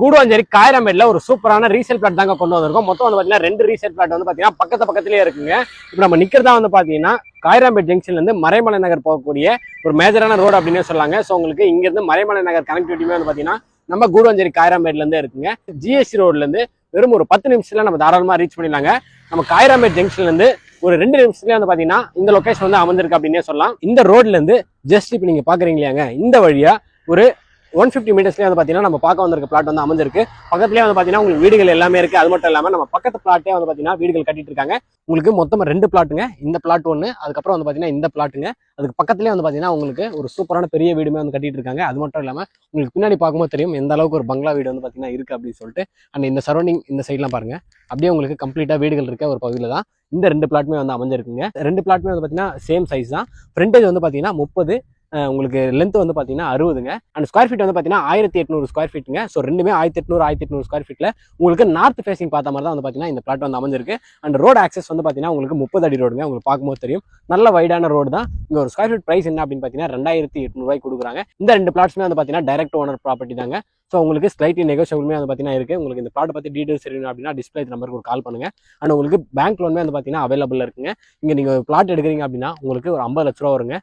கூடுவாஞ்சேரி காயரம்பேட்ல ஒரு சூப்பரான resale plot தாங்க கொண்டு வந்திருக்கோம். மொத்தம் வந்து பாத்தீங்கன்னா 2 ரீசேல் பிளாட் வந்து பாத்தீங்கன்னா பக்கத்திலேயே இருக்குங்க. இப்போ நம்ம நிக்கிறதா வந்து பாத்தீங்கன்னா காயரம்பேட் ஜங்ஷன்ல இருந்து மறைமலை நகர் போகக்கூடிய ஒரு மேஜரான ரோடு அப்படின்னே சொல்லாங்க. ஸோ உங்களுக்கு இங்க இருந்து மறைமலை நகர் கனெக்டிவிட்டியுமே வந்து பாத்தீங்கன்னா நம்ம கூடுவாஞ்சேரி காயரம்பேட்ல இருந்தே இருக்குங்க. ஜிஎஸ்டி ரோட்ல இருந்து வெறும் ஒரு 10 நிமிஷத்துல நம்ம தாராளமா ரீச் பண்ணிடலாங்க. நம்ம காயரம்பேட் ஜங்ஷன்ல இருந்து ஒரு 2 நிமிஷத்துலயே வந்து பாத்தீங்கன்னா இந்த லொகேஷன் வந்து அமர்ந்திருக்கு அப்படின்னே சொல்லலாம். இந்த ரோட்ல இருந்து ஜஸ்ட் இப்போ நீங்க பாக்குறீங்க இல்லையாங்க, இந்த வழியா ஒரு 150 மீட்டர்ஸ்லேயே வந்து பார்த்தீங்கன்னா நம்ம பார்க்க வந்திருக்க பிளாட் வந்து அமைஞ்சிருக்கு. பக்கத்துலேயே வந்து பார்த்தீங்கன்னா உங்களுக்கு வீடுகள் எல்லாமே இருக்குது. அது மட்டும் இல்லாமல் நம்ம பக்கத்து பிளாட்டே வந்து பார்த்தீங்கன்னா வீடுகள் கட்டிட்டு இருக்காங்க. உங்களுக்கு மொத்தமாக 2 பிளாட்டுங்க. இந்த பிளாட் ஒன்று, அதுக்கப்புறம் வந்து பார்த்தீங்கன்னா இந்த பிளாட்டுங்க. அதுக்கு பக்கத்துலேயே வந்து பார்த்தீங்கன்னா உங்களுக்கு ஒரு சூப்பரான பெரிய வீடுமே வந்து கட்டிட்டு இருக்காங்க. அது மட்டும் இல்லாமல் உங்களுக்கு பின்னாடி பார்க்கும்போது தெரியும் எந்த அளவுக்கு ஒரு பங்களா வீடு வந்து பார்த்தீங்கன்னா இருக்குது அப்படின்னு சொல்லிட்டு. அண்ட் இந்த சரௌண்டிங் இந்த சைட்லாம் பாருங்க, அப்படியே உங்களுக்கு கம்ப்ளீட்டாக வீடுகள் இருக்க ஒரு பகுதியில் தான் இந்த 2 பிளாட்டுமே வந்து அமைஞ்சிருக்குங்க. 2 பிளாட்டுமே வந்து பார்த்தீங்கன்னா சேம் சைஸ் தான். ஃப்ரண்டேஜ் வந்து பார்த்தீங்கன்னா 30, உங்களுக்கு லென்த் வந்து பார்த்தீங்கன்னா 60ங்க. அண்ட் ஸ்கொயர் ஃபீட் வந்து பார்த்தீங்கன்னா 1800 ஸ்கொயர் ஃபீட்டுங்க. ஸோ ரெண்டுமே 1800 ஸ்கொயர் ஃபீட்டில் உங்களுக்கு நார்த் ஃபேசிங் பார்த்த மாதிரி தான் வந்து பார்த்தீங்கன்னா இந்த பிளாட் வந்து அமைஞ்சிருக்கு. அண்ட் ரோடு ஆக்சஸ் வந்து பார்த்தீங்கன்னா உங்களுக்கு 30 அடி ரோடுங்க. உங்களுக்கு பார்க்கும்போது தெரியும் நல்ல வைடான ரோடு தான். இங்கே ஒரு ஸ்கொயர் ஃபீட் ப்ரைஸ் என்ன அப்படின்னு பார்த்தீங்கன்னா 2800 கொடுக்குறாங்க. இந்த 2 பிளாட்ஸுமே வந்து பார்த்தீங்கன்னா டைரக்ட் ஓனர் ப்ராப்பர்ட்டி தாங்க. ஸோ உங்களுக்கு ஸ்லைட்லி நெகோஷியபிளுமே வந்து பார்த்தீங்கன்னா இருக்குது. உங்களுக்கு இந்த பிளாட் பற்றி டீட்டெயில்ஸ் தெரியணும் அப்படின்னா டிஸ்பிளே நம்பருக்கு ஒரு கால் பண்ணுங்க. அண்ட் உங்களுக்கு பேங்க் லோனுமே வந்து பார்த்தீங்கன்னா அவைலபிள் இருக்குங்க. இங்கே நீங்கள் பிளாட் எடுக்கிறீங்க அப்படின்னா உங்களுக்கு ஒரு 50 லட்ச ரூபா வருங்க.